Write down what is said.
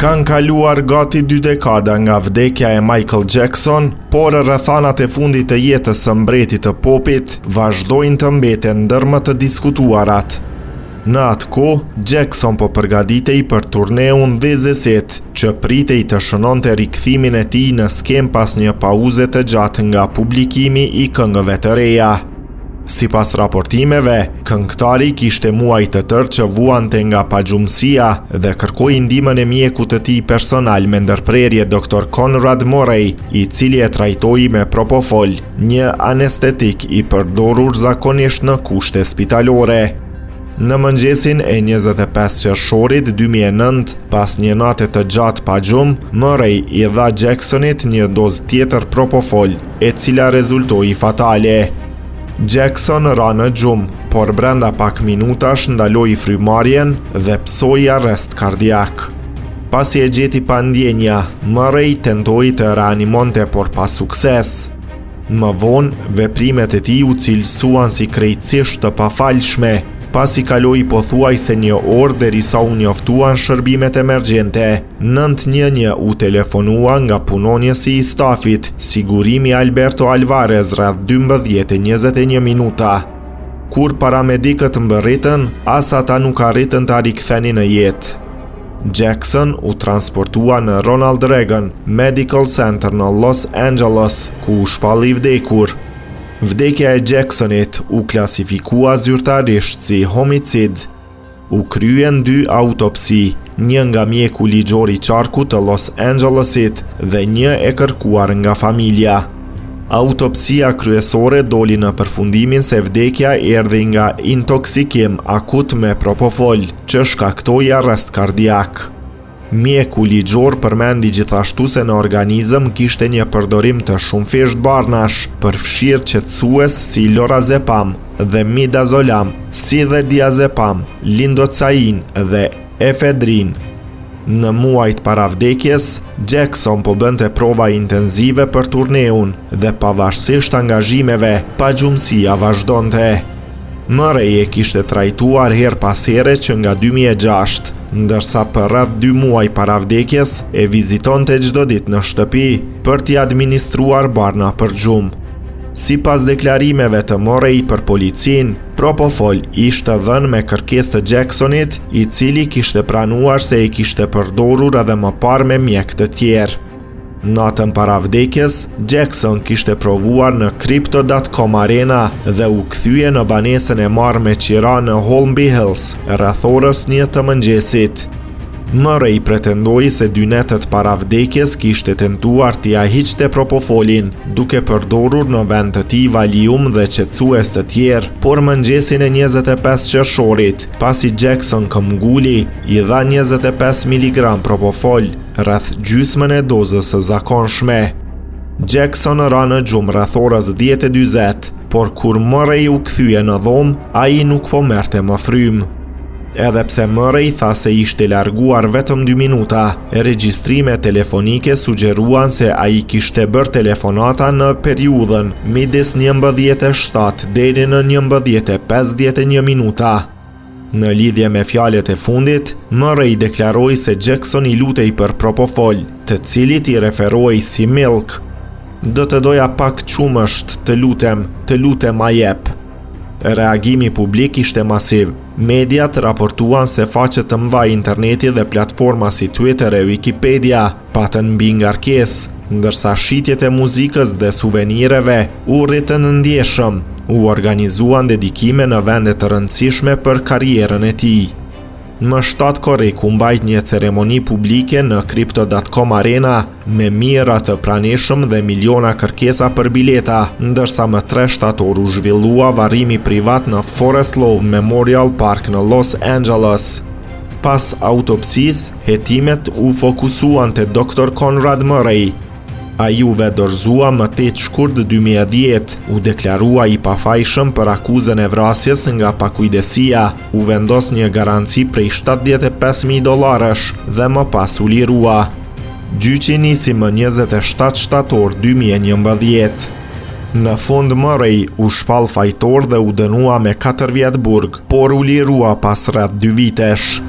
Kanë kaluar gati 2 dekada nga vdekja e Michael Jackson, por rrethanat e fundit të jetës së mbretit të popit vazhdojnë të mbeten ndër më të diskutuarat. Në atë kohë, Jackson po përgatitej për turneun This Is It, që pritej të shënonte rikthimin e tij në skem pas një pauze të gjatë nga publikimi i këngëve të reja. Sipas raportimeve, këngëtari kishte muaj të tërë që vuante nga pagjumësia dhe kërkoi ndihmën e mjekut të tij personal me ndërprerje Dr. Conrad Murray, i cili e trajtoi me propofol, një anestetik i përdorur zakonisht në kushte spitalore. Në mëngjesin e 25 qershorit 2009, pas një nate të gjatë pa gjumë, Murray i dha Jacksonit një dozë tjetër propofol, e cila rezultoi fatale. Jackson ra në gjumë, por brenda pak minutash ndaloi frymarrjen dhe psoi arrest kardiak. Pasi e gjeti pa ndjenja, Murray tentoi të reanimonte por pa sukses. Më vonë, veprimet e tij u cilësuan si krejtësisht të pafalshme, pasi kaloi pothuajse një orë derisa u njoftuan shërbimet emergjente. 911 u telefonua nga punonjësi i stafit, sigurimi Alberto Alvarez rreth 12:21 minuta. Kur paramedikët mbërritën, as ata nuk arritën ta rikthenin në jetë. Jackson u transportua në Ronald Reagan Medical Center në Los Angeles, ku u shpalli vdekur. Vdekja e Jacksonit u klasifikua zyrtarisht si homicid. U kryen 2 autopsi, një nga mjeku ligjor i qarkut të Los Angelesit dhe një e kërkuar nga familja. Autopsia kryesore doli në përfundimin se vdekja erdhi nga intoksikim akut me propofol, që shkaktoi arrest kardiak. Mjeku ligjor përmendi gjithashtu se në organizëm kishte një përdorim të shumëfisht barnash, përfshirë qetësues si lorazepam dhe midazolam, si dhe diazepam, lindocain dhe efedrin. Në muajt para vdekjes, Jackson po bënte prova intenzive për turneun dhe pavarësisht angazhimeve, pagjumësia vazhdonte. Murray e kishte trajtuar her pas here që nga 2006, ndërsa për rreth 2 muaj para vdekjes e vizitonte çdo ditë në shtëpi për t'i administruar barna për gjumë. Sipas deklarimeve të Murray për policin, propofol ishte dhënë me kërkesë të Jacksonit, i cili kishte pranuar se e kishte përdorur edhe më parë me mjek të tjerë. Natën para vdekjes, Jackson kishte provuar në Crypto.com Arena dhe u kthye në banesën e marrë me qira në Holmby Hills, rreth orës 1 të mëngjesit. Murray pretendoi se 2 netët para vdekjes kishte tentuar t'i hiqte propofolin, duke përdorur në vend të tij valium dhe qetësues të tjerë, por mëngjesin e 25 qershorit, pasi Jackson këmbguli, i dha 25 mg propofol, rreth gjysmën e dozës së zakonshme. Jackson ra në gjumë rreth orës 10:40, por kur Murray u kthye në dhomë, ai nuk po merrte më frymë. Edhe pse Murray tha se ishte larguar vetëm 2 minuta, regjistrime telefonike sugjeruan se ai kishte bërë telefonata në periudhën midis 11:07 deri në 11:51 minuta. Në lidhje me fjalët e fundit, Murray deklaroi se Jackson i lutej për propofol, të cilit i referoi si milk. Do të doja pak qumësht, të lutem ma jep. Reagimi publik ishte masiv. Mediat raportuan se faqe të mëdha interneti dhe platforma si Twitter e Wikipedia patën mbi ngarkesë, ndërsa shitjet e muzikës dhe suvenireve u rritën ndjeshëm. U organizuan dedikime në vende të rëndësishme për karrierën e tij. Më 7 korrik u mbajt një ceremoni publike në Crypto.com Arena me mijëra të pranishëm dhe miliona kërkesa për bileta, ndërsa më 3 shtator u zhvillua varrimi privat në Forest Lawn Memorial Park në Los Angeles. Pas autopsisë, hetimet u fokusuan te Dr. Conrad Murray. Ai u dorëzua më 8 shkurt 2010, u deklarua i pafajshëm për akuzën e vrasjes nga pakujdesia, u vendos një garanci prej $75,000 dhe më pas u lirua. Gjyqi nisi më 27 shtator 2011. Në fund Murray u shpall fajtor dhe u dënua me 4 vjet burg, por u lirua pas rreth 2 vitesh.